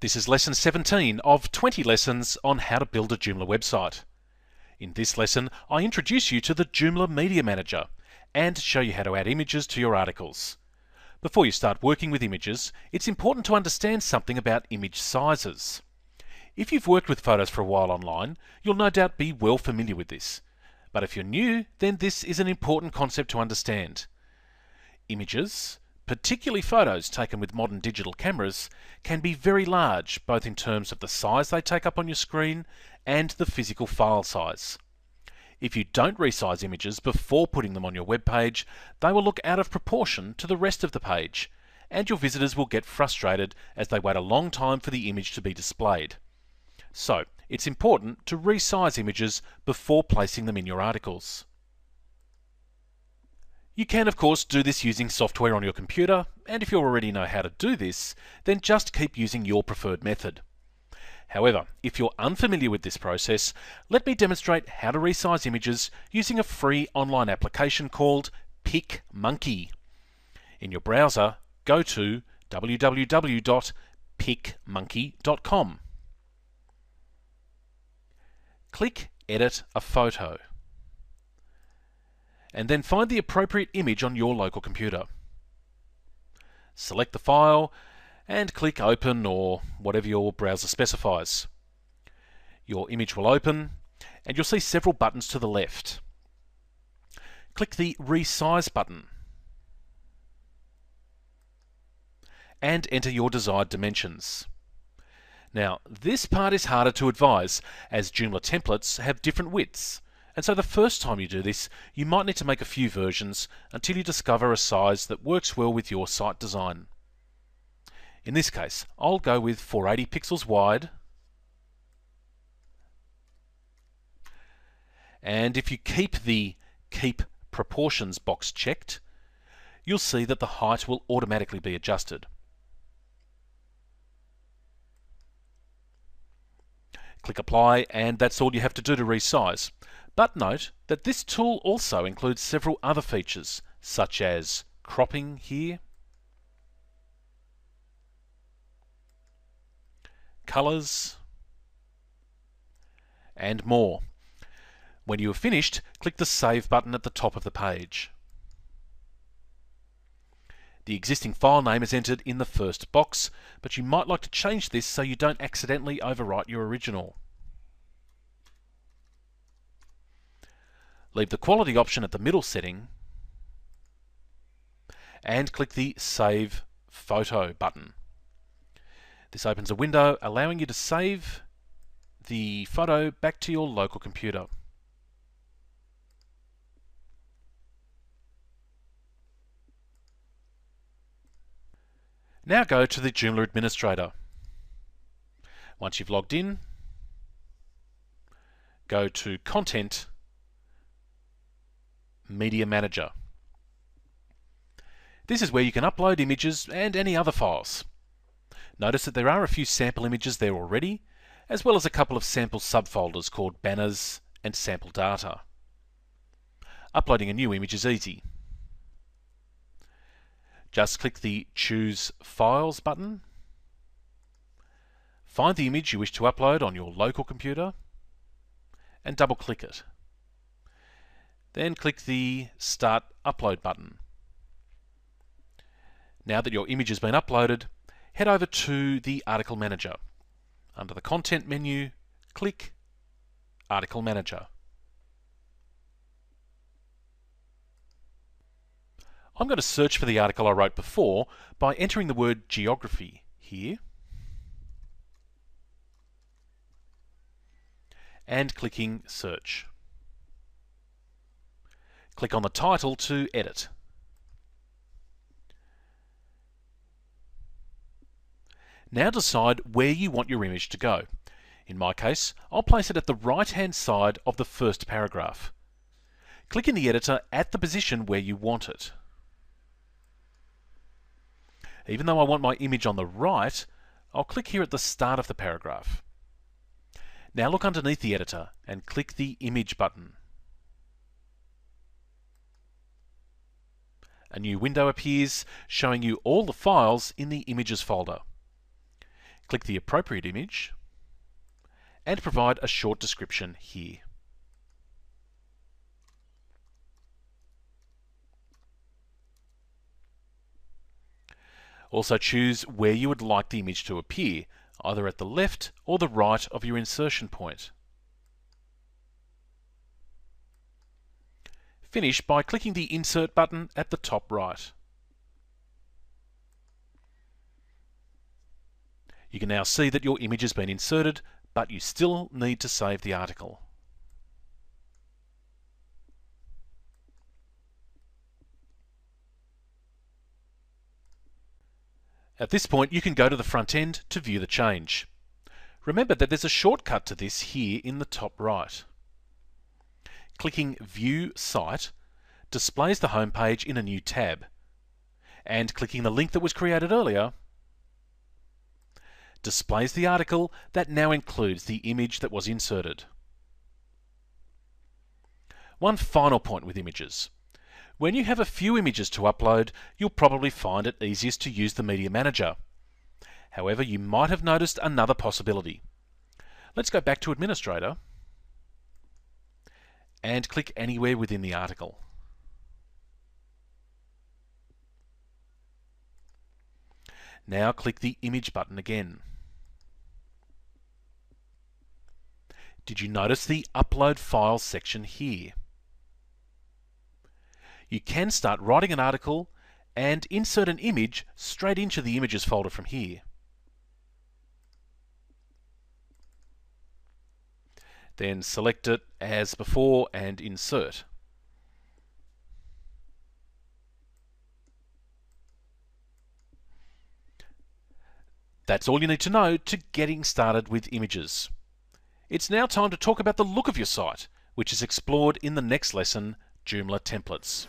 This is lesson 17 of 20 lessons on how to build a Joomla website. In this lesson, I introduce you to the Joomla Media Manager and show you how to add images to your articles. Before you start working with images, it's important to understand something about image sizes. If you've worked with photos for a while online, you'll no doubt be well familiar with this. But if you're new, then this is an important concept to understand. Images, particularly photos taken with modern digital cameras, can be very large, both in terms of the size they take up on your screen and the physical file size. If you don't resize images before putting them on your web page, they will look out of proportion to the rest of the page, and your visitors will get frustrated as they wait a long time for the image to be displayed. So, it's important to resize images before placing them in your articles. You can, of course, do this using software on your computer, and if you already know how to do this, then just keep using your preferred method. However, if you're unfamiliar with this process, let me demonstrate how to resize images using a free online application called PicMonkey. In your browser, go to www.picmonkey.com. Click Edit a Photo, and then find the appropriate image on your local computer. Select the file and click Open or whatever your browser specifies. Your image will open and you'll see several buttons to the left. Click the Resize button and enter your desired dimensions. Now, this part is harder to advise as Joomla templates have different widths. And so the first time you do this, you might need to make a few versions until you discover a size that works well with your site design. In this case, I'll go with 480 pixels wide. And if you keep the Keep Proportions box checked, you'll see that the height will automatically be adjusted. Click Apply, and that's all you have to do to resize. But note that this tool also includes several other features, such as cropping here, colors, and more. When you are finished, click the Save button at the top of the page. The existing file name is entered in the first box, but you might like to change this so you don't accidentally overwrite your original. Leave the quality option at the middle setting and click the Save Photo button. This opens a window allowing you to save the photo back to your local computer. Now go to the Joomla administrator. Once you've logged in, go to Content, Media Manager. This is where you can upload images and any other files. Notice that there are a few sample images there already, as well as a couple of sample subfolders called Banners and Sample Data. Uploading a new image is easy. Just click the Choose Files button. Find the image you wish to upload on your local computer and double-click it. Then click the Start Upload button. Now that your image has been uploaded, head over to the Article Manager. Under the Content menu, click Article Manager. I'm going to search for the article I wrote before by entering the word geography here and clicking Search. Click on the title to edit. Now decide where you want your image to go. In my case, I'll place it at the right-hand side of the first paragraph. Click in the editor at the position where you want it. Even though I want my image on the right, I'll click here at the start of the paragraph. Now look underneath the editor and click the Image button. A new window appears showing you all the files in the Images folder. Click the appropriate image and provide a short description here. Also choose where you would like the image to appear, either at the left or the right of your insertion point. Finish by clicking the Insert button at the top right. You can now see that your image has been inserted, but you still need to save the article. At this point, you can go to the front end to view the change. Remember that there's a shortcut to this here in the top right. Clicking View Site displays the home page in a new tab, and clicking the link that was created earlier displays the article that now includes the image that was inserted. One final point with images. When you have a few images to upload, you'll probably find it easiest to use the Media Manager. However, you might have noticed another possibility. Let's go back to Administrator and click anywhere within the article. Now click the Image button again. Did you notice the Upload Files section here? You can start writing an article and insert an image straight into the Images folder from here. Then select it as before and insert. That's all you need to know to getting started with images. It's now time to talk about the look of your site, which is explored in the next lesson, Joomla templates.